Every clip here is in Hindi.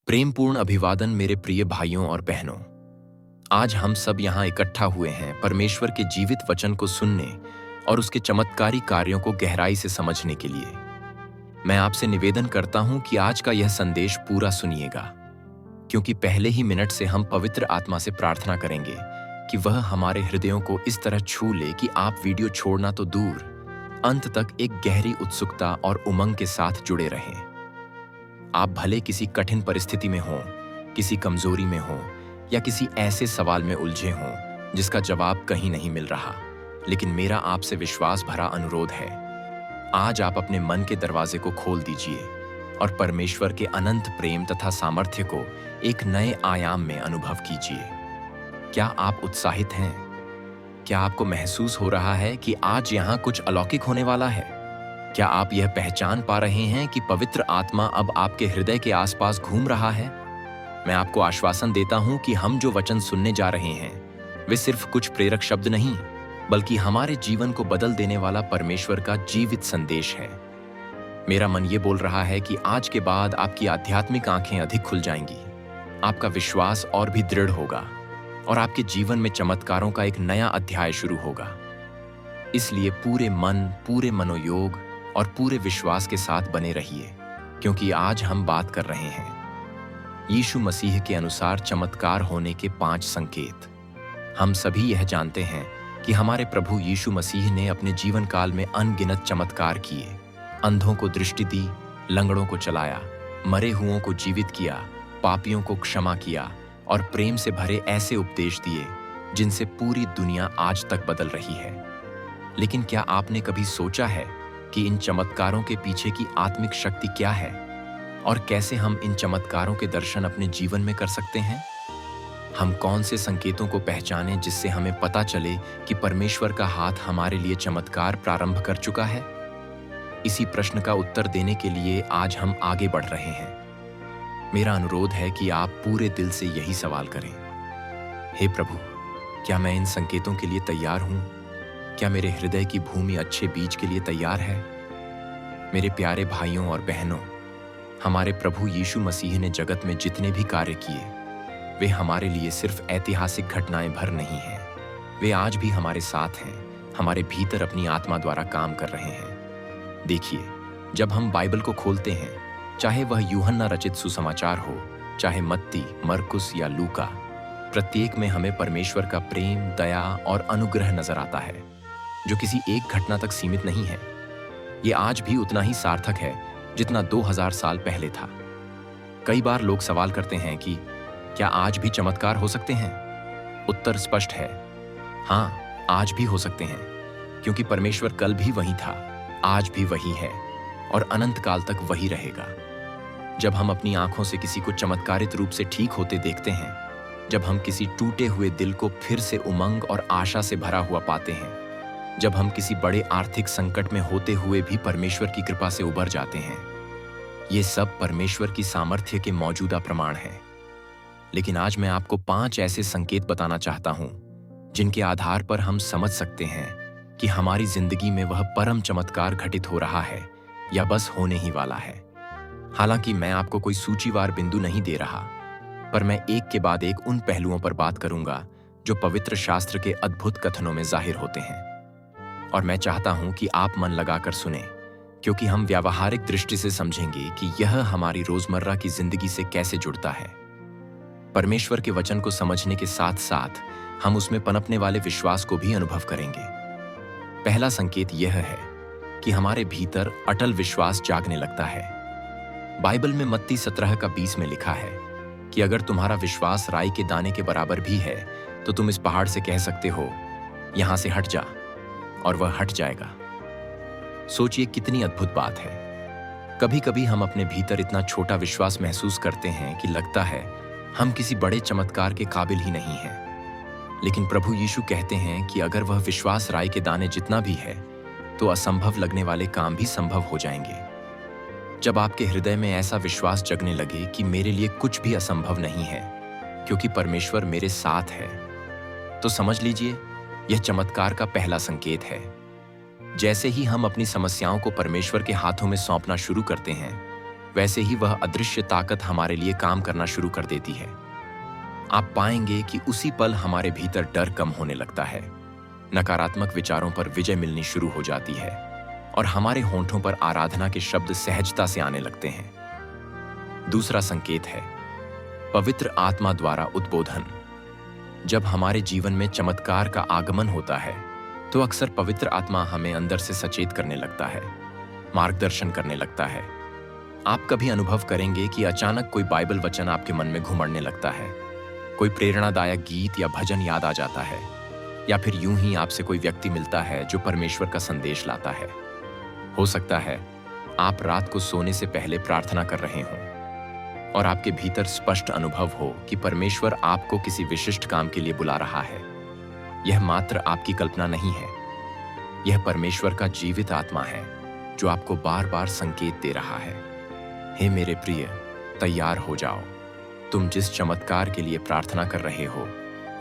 प्रेमपूर्ण अभिवादन मेरे प्रिय भाइयों और बहनों। आज हम सब यहाँ इकट्ठा हुए हैं परमेश्वर के जीवित वचन को सुनने और उसके चमत्कारी कार्यों को गहराई से समझने के लिए। मैं आपसे निवेदन करता हूँ कि आज का यह संदेश पूरा सुनिएगा, क्योंकि पहले ही मिनट से हम पवित्र आत्मा से प्रार्थना करेंगे कि वह हमारे हृदयों को इस तरह छू ले कि आप वीडियो छोड़ना तो दूर, अंत तक एक गहरी उत्सुकता और उमंग के साथ जुड़े रहें। आप भले किसी कठिन परिस्थिति में हों, किसी कमजोरी में हों या किसी ऐसे सवाल में उलझे हों जिसका जवाब कहीं नहीं मिल रहा, लेकिन मेरा आपसे विश्वास भरा अनुरोध है, आज आप अपने मन के दरवाजे को खोल दीजिए और परमेश्वर के अनंत प्रेम तथा सामर्थ्य को एक नए आयाम में अनुभव कीजिए। क्या आप उत्साहित हैं? क्या आपको महसूस हो रहा है कि आज यहाँ कुछ अलौकिक होने वाला है? क्या आप यह पहचान पा रहे हैं कि पवित्र आत्मा अब आपके हृदय के आसपास घूम रहा है? मैं आपको आश्वासन देता हूं कि हम जो वचन सुनने जा रहे हैं वे सिर्फ कुछ प्रेरक शब्द नहीं, बल्कि हमारे जीवन को बदल देने वाला परमेश्वर का जीवित संदेश है। मेरा मन ये बोल रहा है कि आज के बाद आपकी आध्यात्मिक आंखें अधिक खुल जाएंगी, आपका विश्वास और भी दृढ़ होगा और आपके जीवन में चमत्कारों का एक नया अध्याय शुरू होगा। इसलिए पूरे मन, पूरे मनोयोग और पूरे विश्वास के साथ बने रहिए, क्योंकि आज हम बात कर रहे हैं यीशु मसीह के अनुसार चमत्कार होने के 5 संकेत। हम सभी यह जानते हैं कि हमारे प्रभु यीशु मसीह ने अपने जीवन काल में अनगिनत चमत्कार किए। अंधों को दृष्टि दी, लंगड़ों को चलाया, मरे हुओं को जीवित किया, पापियों को क्षमा किया और प्रेम से भरे ऐसे उपदेश दिए जिनसे पूरी दुनिया आज तक बदल रही है। लेकिन क्या आपने कभी सोचा है कि इन चमत्कारों के पीछे की आत्मिक शक्ति क्या है और कैसे हम इन चमत्कारों के दर्शन अपने जीवन में कर सकते हैं? हम कौन से संकेतों को पहचानें जिससे हमें पता चले कि परमेश्वर का हाथ हमारे लिए चमत्कार प्रारंभ कर चुका है? इसी प्रश्न का उत्तर देने के लिए आज हम आगे बढ़ रहे हैं। मेरा अनुरोध है कि आप पूरे दिल से यही सवाल करें, हे प्रभु, क्या मैं इन संकेतों के लिए तैयार हूं? क्या मेरे हृदय की भूमि अच्छे बीज के लिए तैयार है? मेरे प्यारे भाइयों और बहनों, हमारे प्रभु यीशु मसीह ने जगत में जितने भी कार्य किए वे हमारे लिए सिर्फ ऐतिहासिक घटनाएं भर नहीं हैं। वे आज भी हमारे साथ हैं, हमारे भीतर अपनी आत्मा द्वारा काम कर रहे हैं। देखिए, जब हम बाइबल को खोलते हैं, चाहे वह यूहन्ना रचित सुसमाचार हो, चाहे मत्ती, मरकुस या लूका, प्रत्येक में हमें परमेश्वर का प्रेम, दया और अनुग्रह नजर आता है, जो किसी एक घटना तक सीमित नहीं है। ये आज भी उतना ही सार्थक है जितना 2000 साल पहले था। कई बार लोग सवाल करते हैं कि क्या आज भी चमत्कार हो सकते हैं? उत्तर स्पष्ट है, हाँ, आज भी हो सकते हैं, क्योंकि परमेश्वर कल भी वही था, आज भी वही है और अनंत काल तक वही रहेगा। जब हम अपनी आंखों से किसी को चमत्कारित रूप से ठीक होते देखते हैं, जब हम किसी टूटे हुए दिल को फिर से उमंग और आशा से भरा हुआ पाते हैं, जब हम किसी बड़े आर्थिक संकट में होते हुए भी परमेश्वर की कृपा से उबर जाते हैं, ये सब परमेश्वर की सामर्थ्य के मौजूदा प्रमाण हैं। लेकिन आज मैं आपको 5 ऐसे संकेत बताना चाहता हूं जिनके आधार पर हम समझ सकते हैं कि हमारी जिंदगी में वह परम चमत्कार घटित हो रहा है या बस होने ही वाला है। हालांकि मैं आपको कोई सूचीवार बिंदु नहीं दे रहा, पर मैं एक के बाद एक उन पहलुओं पर बात करूंगा जो पवित्र शास्त्र के अद्भुत कथनों में जाहिर होते हैं। और मैं चाहता हूं कि आप मन लगाकर सुने, क्योंकि हम व्यावहारिक दृष्टि से समझेंगे कि यह हमारी रोजमर्रा की जिंदगी से कैसे जुड़ता है। परमेश्वर के वचन को समझने के साथ साथ हम उसमें पनपने वाले विश्वास को भी अनुभव करेंगे। पहला संकेत यह है कि हमारे भीतर अटल विश्वास जागने लगता है। बाइबल में मत्ती 17:20 में लिखा है कि अगर तुम्हारा विश्वास राई के दाने के बराबर भी है तो तुम इस पहाड़ से कह सकते हो, यहां से हट जा, और वह हट जाएगा। सोचिए कितनी अद्भुत बात है। कभी कभी हम अपने भीतर इतना छोटा विश्वास महसूस करते हैं कि लगता है हम किसी बड़े चमत्कार के काबिल ही नहीं हैं। लेकिन प्रभु यीशु कहते हैं कि अगर वह विश्वास राई के दाने जितना भी है तो असंभव लगने वाले काम भी संभव हो जाएंगे। जब आपके हृदय में ऐसा विश्वास जगने लगे कि मेरे लिए कुछ भी असंभव नहीं है क्योंकि परमेश्वर मेरे साथ है, तो समझ लीजिए यह चमत्कार का पहला संकेत है। जैसे ही हम अपनी समस्याओं को परमेश्वर के हाथों में सौंपना शुरू करते हैं, वैसे ही वह अदृश्य ताकत हमारे लिए काम करना शुरू कर देती है। आप पाएंगे कि उसी पल हमारे भीतर डर कम होने लगता है, नकारात्मक विचारों पर विजय मिलनी शुरू हो जाती है और हमारे होंठों पर आराधना के शब्द सहजता से आने लगते हैं। दूसरा संकेत है पवित्र आत्मा द्वारा उद्बोधन। जब हमारे जीवन में चमत्कार का आगमन होता है तो अक्सर पवित्र आत्मा हमें अंदर से सचेत करने लगता है, मार्गदर्शन करने लगता है। आप कभी अनुभव करेंगे कि अचानक कोई बाइबल वचन आपके मन में घुमड़ने लगता है, कोई प्रेरणादायक गीत या भजन याद आ जाता है, या फिर यूं ही आपसे कोई व्यक्ति मिलता है जो परमेश्वर का संदेश लाता है। हो सकता है आप रात को सोने से पहले प्रार्थना कर रहे हों और आपके भीतर स्पष्ट अनुभव हो कि परमेश्वर आपको किसी विशिष्ट काम के लिए बुला रहा है। यह मात्र आपकी कल्पना नहीं है, यह परमेश्वर का जीवित आत्मा है जो आपको बार बार संकेत दे रहा है। हे मेरे प्रिय, तैयार हो जाओ, तुम जिस चमत्कार के लिए प्रार्थना कर रहे हो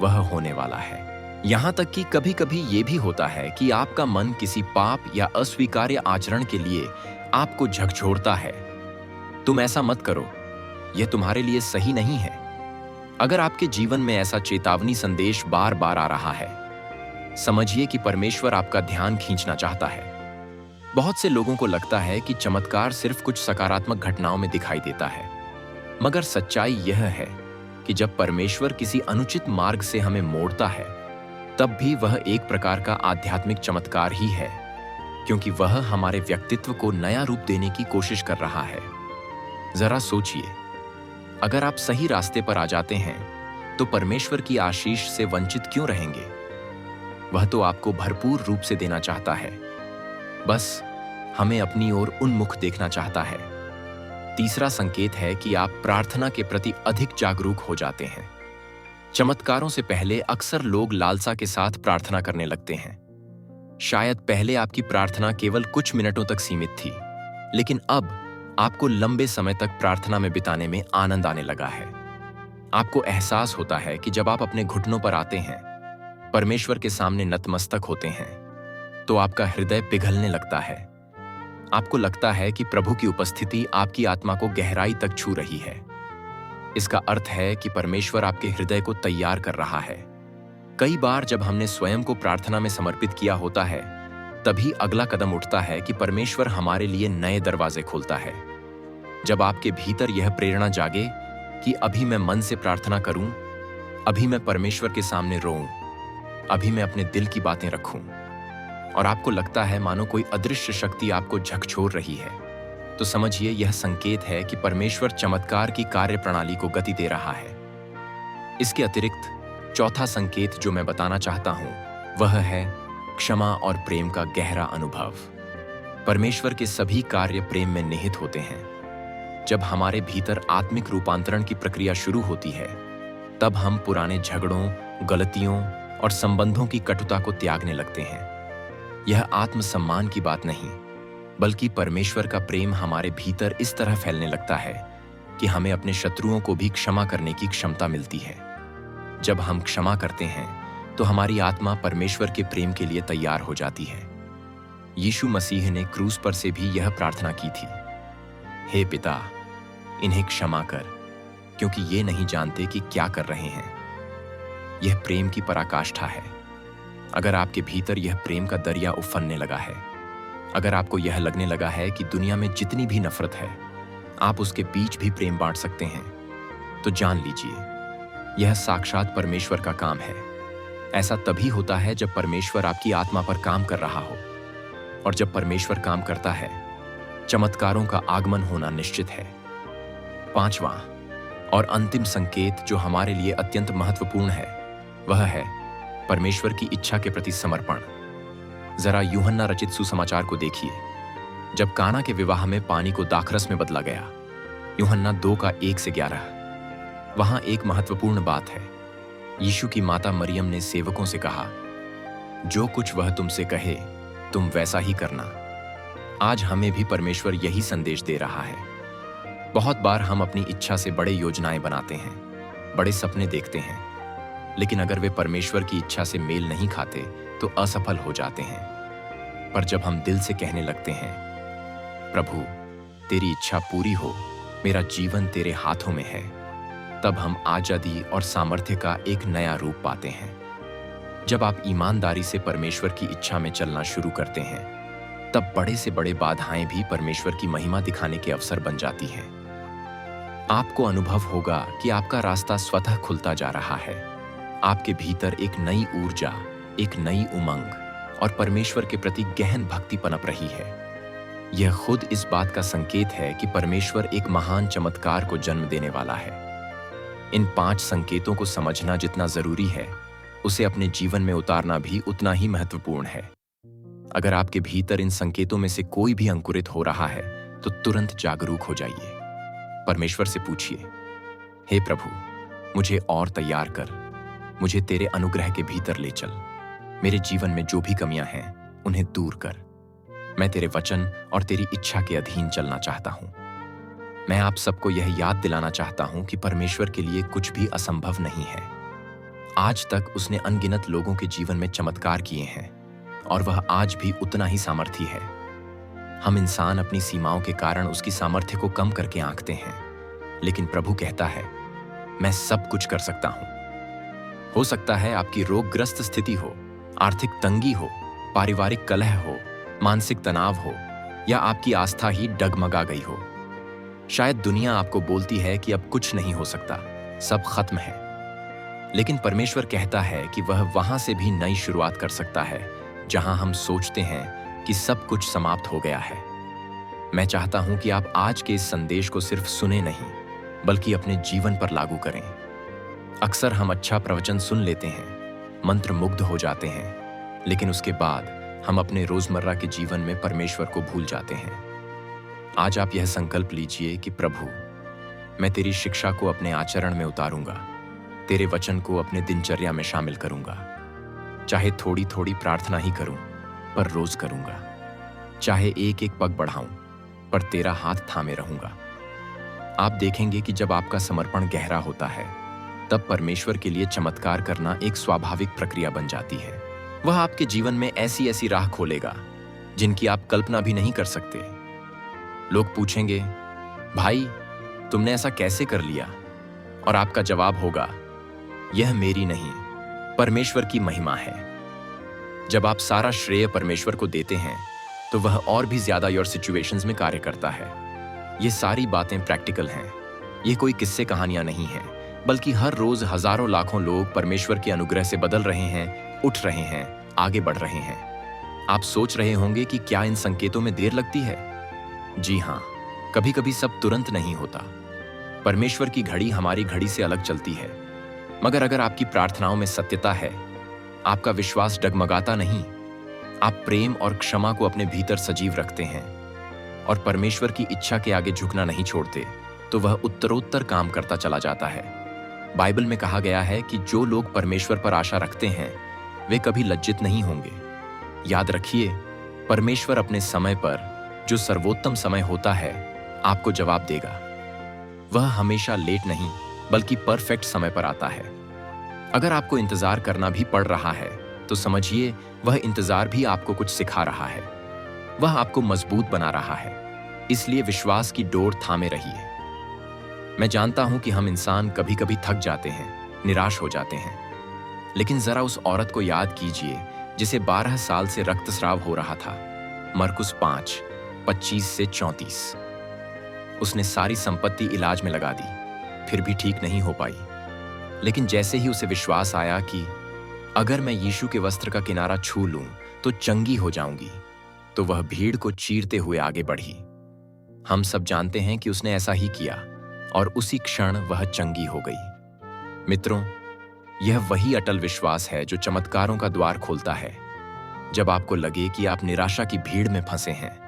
वह होने वाला है। यहां तक कि कभी कभी यह भी होता है कि आपका मन किसी पाप या अस्वीकार्य आचरण के लिए आपको झकझोरता है। तुम ऐसा मत करो, यह तुम्हारे लिए सही नहीं है। अगर आपके जीवन में ऐसा चेतावनी संदेश बार बार आ रहा है, समझिए कि परमेश्वर आपका ध्यान खींचना चाहता है। बहुत से लोगों को लगता है कि चमत्कार सिर्फ कुछ सकारात्मक घटनाओं में दिखाई देता है, मगर सच्चाई यह है कि जब परमेश्वर किसी अनुचित मार्ग से हमें मोड़ता है तब भी वह एक प्रकार का आध्यात्मिक चमत्कार ही है, क्योंकि वह हमारे व्यक्तित्व को नया रूप देने की कोशिश कर रहा है। जरा सोचिए, अगर आप सही रास्ते पर आ जाते हैं तो परमेश्वर की आशीष से वंचित क्यों रहेंगे? वह तो आपको भरपूर रूप से देना चाहता है, बस हमें अपनी ओर उन्मुख देखना चाहता है। तीसरा संकेत है कि आप प्रार्थना के प्रति अधिक जागरूक हो जाते हैं। चमत्कारों से पहले अक्सर लोग लालसा के साथ प्रार्थना करने लगते हैं। शायद पहले आपकी प्रार्थना केवल कुछ मिनटों तक सीमित थी, लेकिन अब आपको लंबे समय तक प्रार्थना में बिताने में आनंद आने लगा है। आपको एहसास होता है कि जब आप अपने घुटनों पर आते हैं, परमेश्वर के सामने नतमस्तक होते हैं, तो आपका हृदय पिघलने लगता है। आपको लगता है कि प्रभु की उपस्थिति आपकी आत्मा को गहराई तक छू रही है। इसका अर्थ है कि परमेश्वर आपके हृदय को तैयार कर रहा है। कई बार जब हमने स्वयं को प्रार्थना में समर्पित किया होता है, तभी अगला कदम उठता है कि परमेश्वर हमारे लिए नए दरवाजे खोलता है। जब आपके भीतर यह प्रेरणा जागे कि अभी मैं मन से प्रार्थना करूं, अभी मैं परमेश्वर के सामने रोऊं, अभी मैं अपने दिल की बातें रखूं, और आपको लगता है मानो कोई अदृश्य शक्ति आपको झकझोर रही है, तो समझिए यह संकेत है कि परमेश्वर चमत्कार की कार्य प्रणाली को गति दे रहा है। इसके अतिरिक्त चौथा संकेत जो मैं बताना चाहता हूं वह है क्षमा और प्रेम का गहरा अनुभव। परमेश्वर के सभी कार्य प्रेम में निहित होते हैं। जब हमारे भीतर आत्मिक रूपांतरण की प्रक्रिया शुरू होती है, तब हम पुराने झगड़ों, गलतियों और संबंधों की कटुता को त्यागने लगते हैं। यह आत्मसम्मान की बात नहीं, बल्कि परमेश्वर का प्रेम हमारे भीतर इस तरह फैलने लगता है कि हमें अपने शत्रुओं को भी क्षमा करने की क्षमता मिलती है। जब हम क्षमा करते हैं तो हमारी आत्मा परमेश्वर के प्रेम के लिए तैयार हो जाती है। यीशु मसीह ने क्रूस पर से भी यह प्रार्थना की थी, हे पिता, इन्हें क्षमा कर, क्योंकि ये नहीं जानते कि क्या कर रहे हैं। यह प्रेम की पराकाष्ठा है। अगर आपके भीतर यह प्रेम का दरिया उफनने लगा है, अगर आपको यह लगने लगा है कि दुनिया में जितनी भी नफरत है आप उसके बीच भी प्रेम बांट सकते हैं, तो जान लीजिए यह साक्षात परमेश्वर का काम है। ऐसा तभी होता है जब परमेश्वर आपकी आत्मा पर काम कर रहा हो, और जब परमेश्वर काम करता है, चमत्कारों का आगमन होना निश्चित है। पांचवां और अंतिम संकेत जो हमारे लिए अत्यंत महत्वपूर्ण है वह है परमेश्वर की इच्छा के प्रति समर्पण। जरा यूहन्ना रचित सुसमाचार को देखिए। जब काना के विवाह में पानी को दाखरस में बदला गया, यूहन्ना 2:1-11, वहां एक महत्वपूर्ण बात है। यीशु की माता मरियम ने सेवकों से कहा, जो कुछ वह तुमसे कहे तुम वैसा ही करना। आज हमें भी परमेश्वर यही संदेश दे रहा है। बहुत बार हम अपनी इच्छा से बड़े योजनाएं बनाते हैं, बड़े सपने देखते हैं, लेकिन अगर वे परमेश्वर की इच्छा से मेल नहीं खाते तो असफल हो जाते हैं। पर जब हम दिल से कहने लगते हैं, प्रभु तेरी इच्छा पूरी हो, मेरा जीवन तेरे हाथों में है, तब हम आजादी और सामर्थ्य का एक नया रूप पाते हैं। जब आप ईमानदारी से परमेश्वर की इच्छा में चलना शुरू करते हैं, तब बड़े से बड़े बाधाएं भी परमेश्वर की महिमा दिखाने के अवसर बन जाती हैं। आपको अनुभव होगा कि आपका रास्ता स्वतः खुलता जा रहा है। आपके भीतर एक नई ऊर्जा, एक नई उमंग और परमेश्वर के प्रति गहन भक्ति पनप रही है। यह खुद इस बात का संकेत है कि परमेश्वर एक महान चमत्कार को जन्म देने वाला है। इन 5 संकेतों को समझना जितना जरूरी है, उसे अपने जीवन में उतारना भी उतना ही महत्वपूर्ण है। अगर आपके भीतर इन संकेतों में से कोई भी अंकुरित हो रहा है, तो तुरंत जागरूक हो जाइए। परमेश्वर से पूछिए, हे प्रभु, मुझे और तैयार कर, मुझे तेरे अनुग्रह के भीतर ले चल। मेरे जीवन में जो भी कमियां हैं, उन्हें दूर कर। मैं तेरे वचन और तेरी इच्छा के अधीन चलना चाहता हूं। मैं आप सबको यह याद दिलाना चाहता हूं कि परमेश्वर के लिए कुछ भी असंभव नहीं है। आज तक उसने अनगिनत लोगों के जीवन में चमत्कार किए हैं और वह आज भी उतना ही सामर्थी है। हम इंसान अपनी सीमाओं के कारण उसकी सामर्थ्य को कम करके आंकते हैं, लेकिन प्रभु कहता है, मैं सब कुछ कर सकता हूं। हो सकता है आपकी रोगग्रस्त स्थिति हो, आर्थिक तंगी हो, पारिवारिक कलह हो, मानसिक तनाव हो, या आपकी आस्था ही डगमगा गई हो। शायद दुनिया आपको बोलती है कि अब कुछ नहीं हो सकता, सब खत्म है। लेकिन परमेश्वर कहता है कि वह वहां से भी नई शुरुआत कर सकता है जहां हम सोचते हैं कि सब कुछ समाप्त हो गया है। मैं चाहता हूं कि आप आज के इस संदेश को सिर्फ सुने नहीं, बल्कि अपने जीवन पर लागू करें। अक्सर हम अच्छा प्रवचन सुन लेते हैं, मंत्र मुग्ध हो जाते हैं, लेकिन उसके बाद हम अपने रोजमर्रा के जीवन में परमेश्वर को भूल जाते हैं। आज आप यह संकल्प लीजिए कि प्रभु, मैं तेरी शिक्षा को अपने आचरण में उतारूंगा, तेरे वचन को अपने दिनचर्या में शामिल करूंगा। चाहे थोड़ी थोड़ी प्रार्थना ही करूं, पर रोज करूंगा। चाहे एक एक पग बढ़ाऊं, पर तेरा हाथ थामे रहूंगा। आप देखेंगे कि जब आपका समर्पण गहरा होता है, तब परमेश्वर के लिए चमत्कार करना एक स्वाभाविक प्रक्रिया बन जाती है। वह आपके जीवन में ऐसी ऐसी राह खोलेगा जिनकी आप कल्पना भी नहीं कर सकते। लोग पूछेंगे, भाई तुमने ऐसा कैसे कर लिया? और आपका जवाब होगा, यह मेरी नहीं, परमेश्वर की महिमा है। जब आप सारा श्रेय परमेश्वर को देते हैं, तो वह और भी ज्यादा योर सिचुएशंस में कार्य करता है। ये सारी बातें प्रैक्टिकल हैं। ये कोई किस्से कहानियां नहीं हैं, बल्कि हर रोज हजारों लाखों लोग परमेश्वर के अनुग्रह से बदल रहे हैं, उठ रहे हैं, आगे बढ़ रहे हैं। आप सोच रहे होंगे कि क्या इन संकेतों में देर लगती है? जी हाँ, कभी कभी सब तुरंत नहीं होता। परमेश्वर की घड़ी हमारी घड़ी से अलग चलती है। मगर अगर आपकी प्रार्थनाओं में सत्यता है, आपका विश्वास डगमगाता नहीं, आप प्रेम और क्षमा को अपने भीतर सजीव रखते हैं और परमेश्वर की इच्छा के आगे झुकना नहीं छोड़ते, तो वह उत्तरोत्तर काम करता चला जाता है। बाइबल में कहा गया है कि जो लोग परमेश्वर पर आशा रखते हैं, वे कभी लज्जित नहीं होंगे। याद रखिए, परमेश्वर अपने समय पर, जो सर्वोत्तम समय होता है, आपको जवाब देगा। वह हमेशा लेट नहीं, बल्कि परफेक्ट समय पर आता है। अगर आपको इंतजार करना भी पड़ रहा है, तो समझिए वह इंतजार भी आपको कुछ सिखा रहा है। वह आपको मजबूत बना रहा है। इसलिए विश्वास की डोर थामे रहिए। मैं जानता हूं कि हम इंसान कभी कभी थक जाते हैं, निराश हो जाते हैं, लेकिन जरा उस औरत को याद कीजिए जिसे 12 साल से रक्तस्राव हो रहा था। मरकुस 5:25-34। उसने सारी संपत्ति इलाज में लगा दी, फिर भी ठीक नहीं हो पाई। लेकिन जैसे ही उसे विश्वास आया कि अगर मैं यीशु के वस्त्र का किनारा छू लूं तो चंगी हो जाऊंगी, तो वह भीड़ को चीरते हुए आगे बढ़ी। हम सब जानते हैं कि उसने ऐसा ही किया और उसी क्षण वह चंगी हो गई। मित्रों, यह वही अटल विश्वास है जो चमत्कारों का द्वार खोलता है। जब आपको लगे कि आप निराशा की भीड़ में फंसे हैं,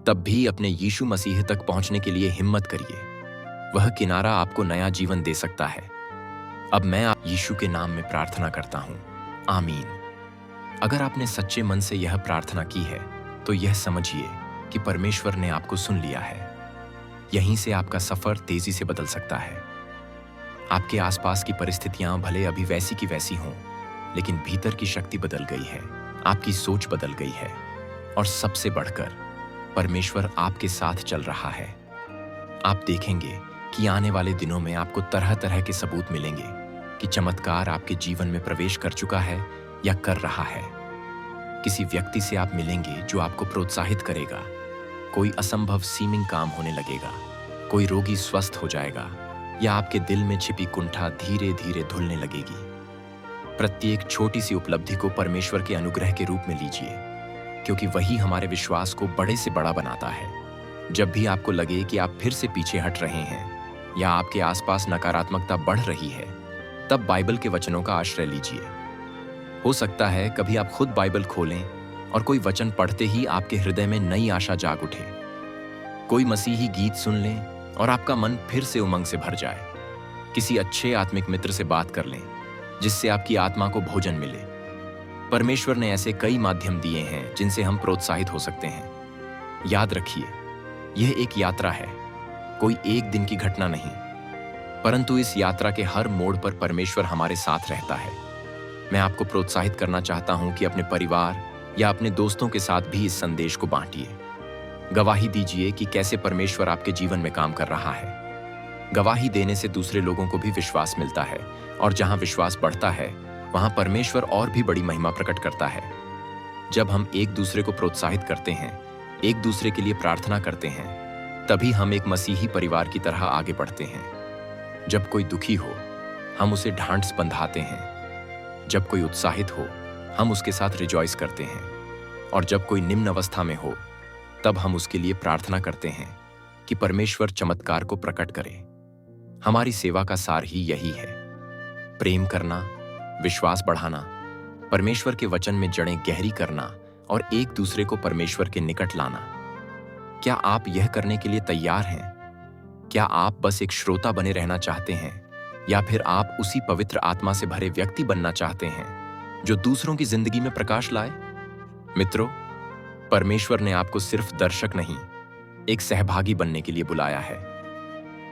तब भी अपने यीशु मसीह तक पहुंचने के लिए हिम्मत करिए। वह किनारा आपको नया जीवन दे सकता है। अब मैं आप यीशु के नाम में प्रार्थना करता हूं, आमीन। अगर आपने सच्चे मन से यह प्रार्थना की है, तो यह समझिए कि परमेश्वर ने आपको सुन लिया है। यहीं से आपका सफर तेजी से बदल सकता है। आपके आसपास की परिस्थितियां भले अभी वैसी की वैसी हों, लेकिन भीतर की शक्ति बदल गई है, आपकी सोच बदल गई है, और सबसे बढ़कर परमेश्वर आपके साथ चल रहा है। आप देखेंगे कि आने वाले दिनों में आपको तरह तरह के सबूत मिलेंगे कि चमत्कार आपके जीवन में प्रवेश कर चुका है या कर रहा है। किसी व्यक्ति से आप मिलेंगे जो आपको प्रोत्साहित करेगा, कोई असंभव सीमिंग काम होने लगेगा, कोई रोगी स्वस्थ हो जाएगा या आपके दिल में छिपी कुंठा धीरे धीरे धुलने लगेगी। प्रत्येक छोटी सी उपलब्धि को परमेश्वर के अनुग्रह के रूप में लीजिए, क्योंकि वही हमारे विश्वास को बड़े से बड़ा बनाता है। जब भी आपको लगे कि आप फिर से पीछे हट रहे हैं या आपके आसपास नकारात्मकता बढ़ रही है, तब बाइबल के वचनों का आश्रय लीजिए। हो सकता है कभी आप खुद बाइबल खोलें और कोई वचन पढ़ते ही आपके हृदय में नई आशा जाग उठे। कोई मसीही गीत सुन लें और आपका मन फिर से उमंग से भर जाए। किसी अच्छे आत्मिक मित्र से बात कर लें जिससे आपकी आत्मा को भोजन मिले। परमेश्वर ने ऐसे कई माध्यम दिए हैं जिनसे हम प्रोत्साहित हो सकते हैं। याद रखिए, यह एक यात्रा है, कोई एक दिन की घटना नहीं, परंतु इस यात्रा के हर मोड़ पर परमेश्वर हमारे साथ रहता है। मैं आपको प्रोत्साहित करना चाहता हूं कि अपने परिवार या अपने दोस्तों के साथ भी इस संदेश को बांटिए। गवाही दीजिए कि कैसे परमेश्वर आपके जीवन में काम कर रहा है। गवाही देने से दूसरे लोगों को भी विश्वास मिलता है, और जहां विश्वास बढ़ता है वहां परमेश्वर और भी बड़ी महिमा प्रकट करता है। जब हम एक दूसरे को प्रोत्साहित करते हैं, एक दूसरे के लिए प्रार्थना करते हैं, तभी हम एक मसीही परिवार की तरह आगे बढ़ते हैं। जब कोई दुखी हो, हम उसे ढांढस बंधाते हैं। जब कोई उत्साहित हो, हम उसके साथ रिजॉइस करते हैं, और जब कोई निम्न अवस्था में हो, तब हम उसके लिए प्रार्थना करते हैं कि परमेश्वर चमत्कार को प्रकट करे। हमारी सेवा का सार ही यही है, प्रेम करना, विश्वास बढ़ाना, परमेश्वर के वचन में जड़ें गहरी करना और एक दूसरे को परमेश्वर के निकट लाना। क्या आप यह करने के लिए तैयार हैं? क्या आप बस एक श्रोता बने रहना चाहते हैं, या फिर आप उसी पवित्र आत्मा से भरे व्यक्ति बनना चाहते हैं जो दूसरों की जिंदगी में प्रकाश लाए? मित्रों, परमेश्वर ने आपको सिर्फ दर्शक नहीं, एक सहभागी बनने के लिए बुलाया है,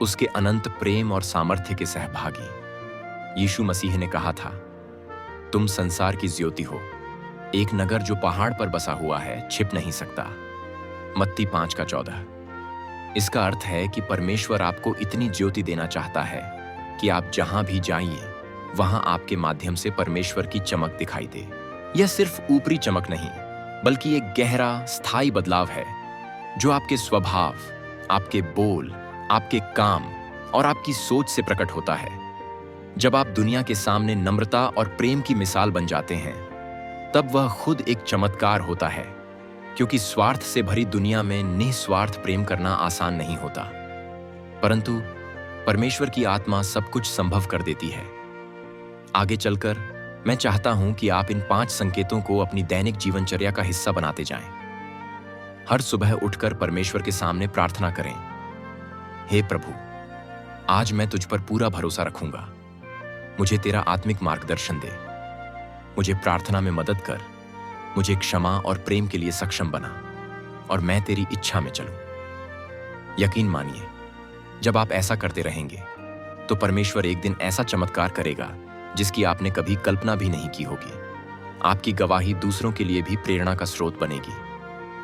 उसके अनंत प्रेम और सामर्थ्य के सहभागी। यीशु मसीह ने कहा था, तुम संसार की ज्योति हो। एक नगर जो पहाड़ पर बसा हुआ है छिप नहीं सकता। मत्ती 5:14। इसका अर्थ है कि परमेश्वर आपको इतनी ज्योति देना चाहता है कि आप जहां भी जाइए वहां आपके माध्यम से परमेश्वर की चमक दिखाई दे। यह सिर्फ ऊपरी चमक नहीं, बल्कि एक गहरा, स्थायी बदलाव है जो आपके स्वभाव, आपके बोल, आपके काम और आपकी सोच से प्रकट होता है। जब आप दुनिया के सामने नम्रता और प्रेम की मिसाल बन जाते हैं, तब वह खुद एक चमत्कार होता है, क्योंकि स्वार्थ से भरी दुनिया में निस्वार्थ प्रेम करना आसान नहीं होता, परंतु परमेश्वर की आत्मा सब कुछ संभव कर देती है। आगे चलकर मैं चाहता हूं कि आप इन 5 संकेतों को अपनी दैनिक जीवनचर्या का हिस्सा बनाते जाएं। हर सुबह उठकर परमेश्वर के सामने प्रार्थना करें, हे प्रभु, आज मैं तुझ पर पूरा भरोसा रखूंगा। मुझे तेरा आत्मिक मार्गदर्शन दे, मुझे प्रार्थना में मदद कर, मुझे क्षमा और प्रेम के लिए सक्षम बना, और मैं तेरी इच्छा में चलूं। यकीन मानिए, जब आप ऐसा करते रहेंगे तो परमेश्वर एक दिन ऐसा चमत्कार करेगा जिसकी आपने कभी कल्पना भी नहीं की होगी। आपकी गवाही दूसरों के लिए भी प्रेरणा का स्रोत बनेगी,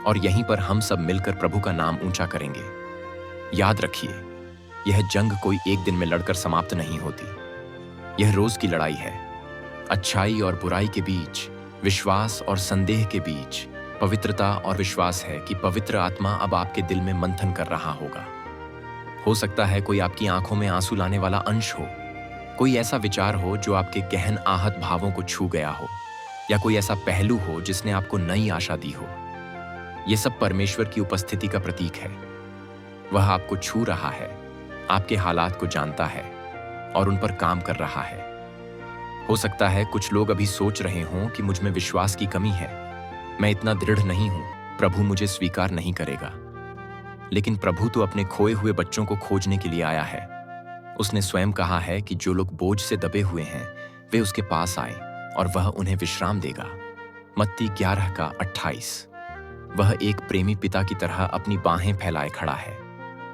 और यहीं पर हम सब मिलकर प्रभु का नाम ऊंचा करेंगे। याद रखिए, यह जंग कोई एक दिन में लड़कर समाप्त नहीं होती। यह रोज की लड़ाई है। अच्छाई और बुराई के बीच, विश्वास और संदेह के बीच पवित्रता और विश्वास है कि पवित्र आत्मा अब आपके दिल में मंथन कर रहा होगा। हो सकता है कोई आपकी आंखों में आंसू लाने वाला अंश हो, कोई ऐसा विचार हो जो आपके गहन आहत भावों को छू गया हो, या कोई ऐसा पहलू हो जिसने आपको नई आशा दी हो। यह सब परमेश्वर की उपस्थिति का प्रतीक है। वह आपको छू रहा है, आपके हालात को जानता है और उन पर काम कर रहा है। हो सकता है कुछ लोग अभी सोच रहे हों कि मुझ में विश्वास की कमी है, मैं इतना दृढ़ नहीं हूं, प्रभु मुझे स्वीकार नहीं करेगा। लेकिन प्रभु तो अपने खोए हुए बच्चों को खोजने के लिए आया है। उसने स्वयं कहा है कि जो लोग बोझ से दबे हुए हैं वे उसके पास आए और वह उन्हें विश्राम देगा। मत्ती 11:28। वह एक प्रेमी पिता की तरह अपनी बाहें फैलाए खड़ा है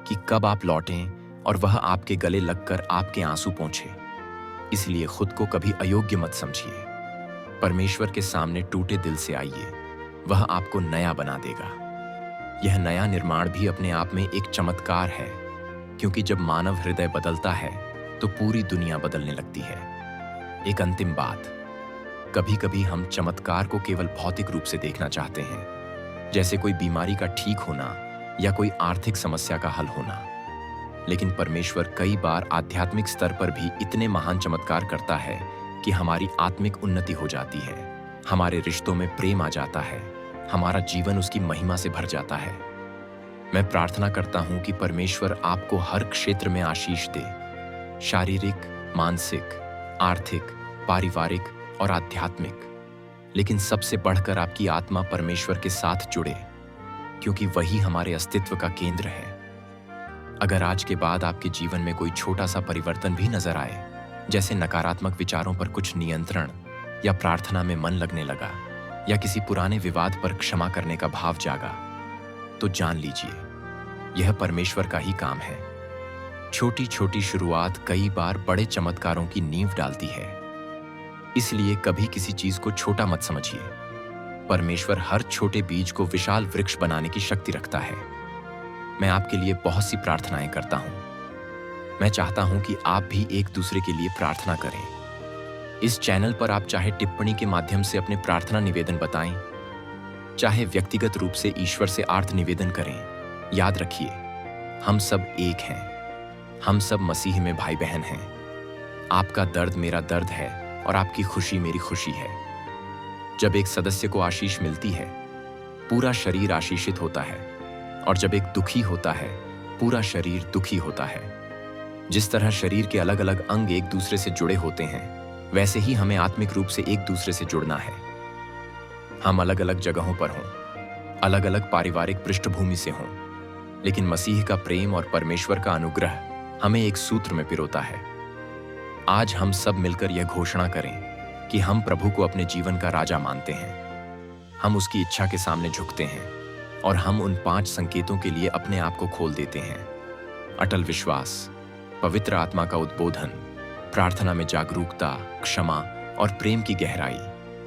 कि कब आप लौटें और वह आपके गले लगकर आपके आंसू पोंछे। इसलिए खुद को कभी अयोग्य मत समझिए। परमेश्वर के सामने टूटे दिल से आइए, वह आपको नया बना देगा। यह नया निर्माण भी अपने आप में एक चमत्कार है। क्योंकि जब मानव हृदय बदलता है तो पूरी दुनिया बदलने लगती है। एक अंतिम बात, कभी कभी हम चमत्कार को केवल भौतिक रूप से देखना चाहते हैं, जैसे कोई बीमारी का ठीक होना या कोई आर्थिक समस्या का हल होना। लेकिन परमेश्वर कई बार आध्यात्मिक स्तर पर भी इतने महान चमत्कार करता है कि हमारी आत्मिक उन्नति हो जाती है, हमारे रिश्तों में प्रेम आ जाता है, हमारा जीवन उसकी महिमा से भर जाता है। मैं प्रार्थना करता हूं कि परमेश्वर आपको हर क्षेत्र में आशीष दे, शारीरिक, मानसिक, आर्थिक, पारिवारिक और आध्यात्मिक। लेकिन सबसे बढ़कर आपकी आत्मा परमेश्वर के साथ जुड़े, क्योंकि वही हमारे अस्तित्व का केंद्र है। अगर आज के बाद आपके जीवन में कोई छोटा सा परिवर्तन भी नजर आए, जैसे नकारात्मक विचारों पर कुछ नियंत्रण, या प्रार्थना में मन लगने लगा, या किसी पुराने विवाद पर क्षमा करने का भाव जागा, तो जान लीजिए यह परमेश्वर का ही काम है। छोटी छोटी शुरुआत कई बार बड़े चमत्कारों की नींव डालती है। इसलिए कभी किसी चीज को छोटा मत समझिए। परमेश्वर हर छोटे बीज को विशाल वृक्ष बनाने की शक्ति रखता है। मैं आपके लिए बहुत सी प्रार्थनाएं करता हूं। मैं चाहता हूं कि आप भी एक दूसरे के लिए प्रार्थना करें। इस चैनल पर आप चाहे टिप्पणी के माध्यम से अपने प्रार्थना निवेदन बताएं, चाहे व्यक्तिगत रूप से ईश्वर से आर्त निवेदन करें। याद रखिए, हम सब एक हैं। हम सब मसीह में भाई बहन हैं। आपका दर्द मेरा दर्द है और आपकी खुशी मेरी खुशी है। जब एक सदस्य को आशीष मिलती है, पूरा शरीर आशीषित होता है, और जब एक दुखी होता है, पूरा शरीर दुखी होता है। जिस तरह शरीर के अलग अलग अंग एक दूसरे से जुड़े होते हैं, वैसे ही हमें आत्मिक रूप से एक दूसरे से जुड़ना है। हम अलग अलग जगहों पर हों, अलग अलग पारिवारिक पृष्ठभूमि से हों, लेकिन मसीह का प्रेम और परमेश्वर का अनुग्रह हमें एक सूत्र में पिरोता है। आज हम सब मिलकर यह घोषणा करें कि हम प्रभु को अपने जीवन का राजा मानते हैं। हम उसकी इच्छा के सामने झुकते हैं और हम उन 5 संकेतों के लिए अपने आप को खोल देते हैं: अटल विश्वास, पवित्र आत्मा का उद्बोधन, प्रार्थना में जागरूकता, क्षमा और प्रेम की गहराई,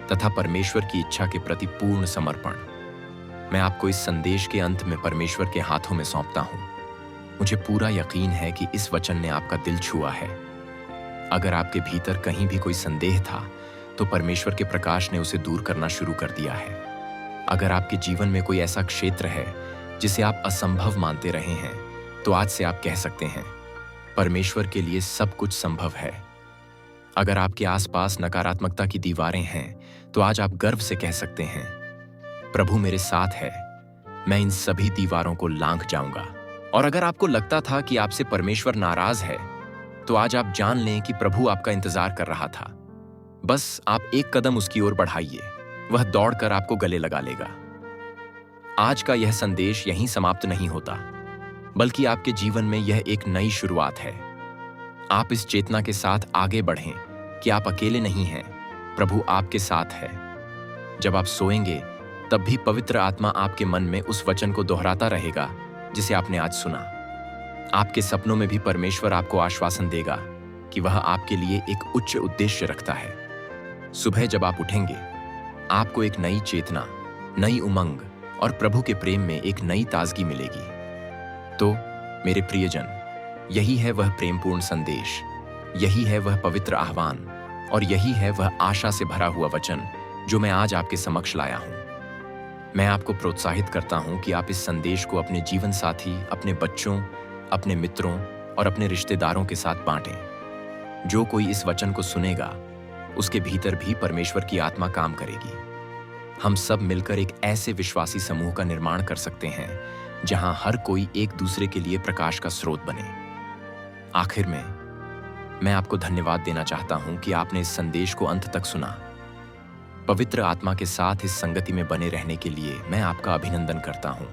तथा परमेश्वर की इच्छा के प्रति पूर्ण समर्पण। मैं आपको इस संदेश के अंत में परमेश्वर के हाथों में सौंपता हूं। मुझे पूरा यकीन है कि इस वचन ने आपका दिल छुआ है। अगर आपके भीतर कहीं भी कोई संदेह था, तो परमेश्वर के प्रकाश ने उसे दूर करना शुरू कर दिया है। अगर आपके जीवन में कोई ऐसा क्षेत्र है जिसे आप असंभव मानते रहे हैं, तो आज से आप कह सकते हैं, परमेश्वर के लिए सब कुछ संभव है। अगर आपके आसपास नकारात्मकता की दीवारें हैं, तो आज आप गर्व से कह सकते हैं, प्रभु मेरे साथ है, मैं इन सभी दीवारों को लांघ जाऊंगा। और अगर आपको लगता था कि आपसे परमेश्वर नाराज है, तो आज आप जान लें कि प्रभु आपका इंतजार कर रहा था। बस आप एक कदम उसकी ओर बढ़ाइए, वह दौड़कर आपको गले लगा लेगा। आज का यह संदेश यहीं समाप्त नहीं होता, बल्कि आपके जीवन में यह एक नई शुरुआत है। आप इस चेतना के साथ आगे बढ़ें कि आप अकेले नहीं हैं, प्रभु आपके साथ है। जब आप सोएंगे, तब भी पवित्र आत्मा आपके मन में उस वचन को दोहराता रहेगा जिसे आपने आज सुना। आपके सपनों में भी परमेश्वर आपको आश्वासन देगा कि वह आपके लिए एक उच्च उद्देश्य रखता है। सुबह जब आप उठेंगे, आपको एक नई चेतना, नई उमंग और प्रभु के प्रेम में एक नई ताजगी मिलेगी। तो मेरे प्रियजन, यही है वह प्रेमपूर्ण संदेश, यही है वह पवित्र आह्वान, और यही है वह आशा से भरा हुआ वचन जो मैं आज आपके समक्ष लाया हूं। मैं आपको प्रोत्साहित करता हूं कि आप इस संदेश को अपने जीवन साथी, अपने बच्चों, अपने मित्रों और अपने रिश्तेदारों के साथ बांटें। जो कोई इस वचन को सुनेगा, उसके भीतर भी परमेश्वर की आत्मा काम करेगी। हम सब मिलकर एक ऐसे विश्वासी समूह का निर्माण कर सकते हैं जहां हर कोई एक दूसरे के लिए प्रकाश का स्रोत बने। आखिर में मैं आपको धन्यवाद देना चाहता हूं कि आपने इस संदेश को अंत तक सुना। पवित्र आत्मा के साथ इस संगति में बने रहने के लिए मैं आपका अभिनंदन करता हूं।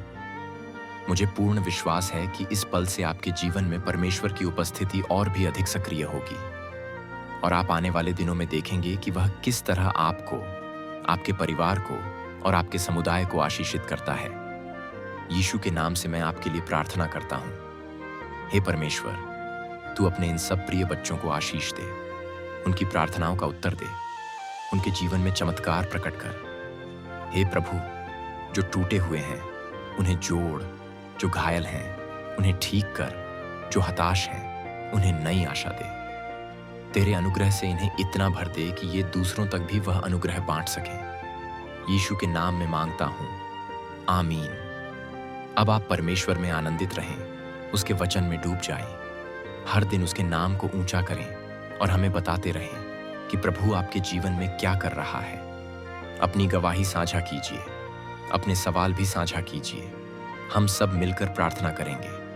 मुझे पूर्ण विश्वास है कि इस पल से आपके जीवन में परमेश्वर की उपस्थिति और भी अधिक सक्रिय होगी, और आप आने वाले दिनों में देखेंगे कि वह किस तरह आपको, आपके परिवार को और आपके समुदाय को आशीषित करता है। यीशु के नाम से मैं आपके लिए प्रार्थना करता हूं। हे परमेश्वर, तू अपने इन सब प्रिय बच्चों को आशीष दे, उनकी प्रार्थनाओं का उत्तर दे, उनके जीवन में चमत्कार प्रकट कर। हे प्रभु, जो टूटे हुए हैं उन्हें जोड़, जो घायल हैं उन्हें ठीक कर, जो हताश हैं उन्हें नई आशा दे। तेरे अनुग्रह से इन्हें इतना भर दे कि ये दूसरों तक भी वह अनुग्रह बांट सकें। यीशु के नाम में मांगता हूं, आमीन। अब आप परमेश्वर में आनंदित रहें, उसके वचन में डूब जाएं, हर दिन उसके नाम को ऊंचा करें और हमें बताते रहें कि प्रभु आपके जीवन में क्या कर रहा है। अपनी गवाही साझा कीजिए, अपने सवाल भी साझा कीजिए। हम सब मिलकर प्रार्थना करेंगे।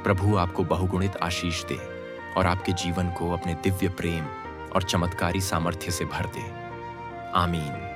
प्रभु आपको बहुगुणित आशीष दे और आपके जीवन को अपने दिव्य प्रेम और चमत्कारी सामर्थ्य से भर दे। आमीन।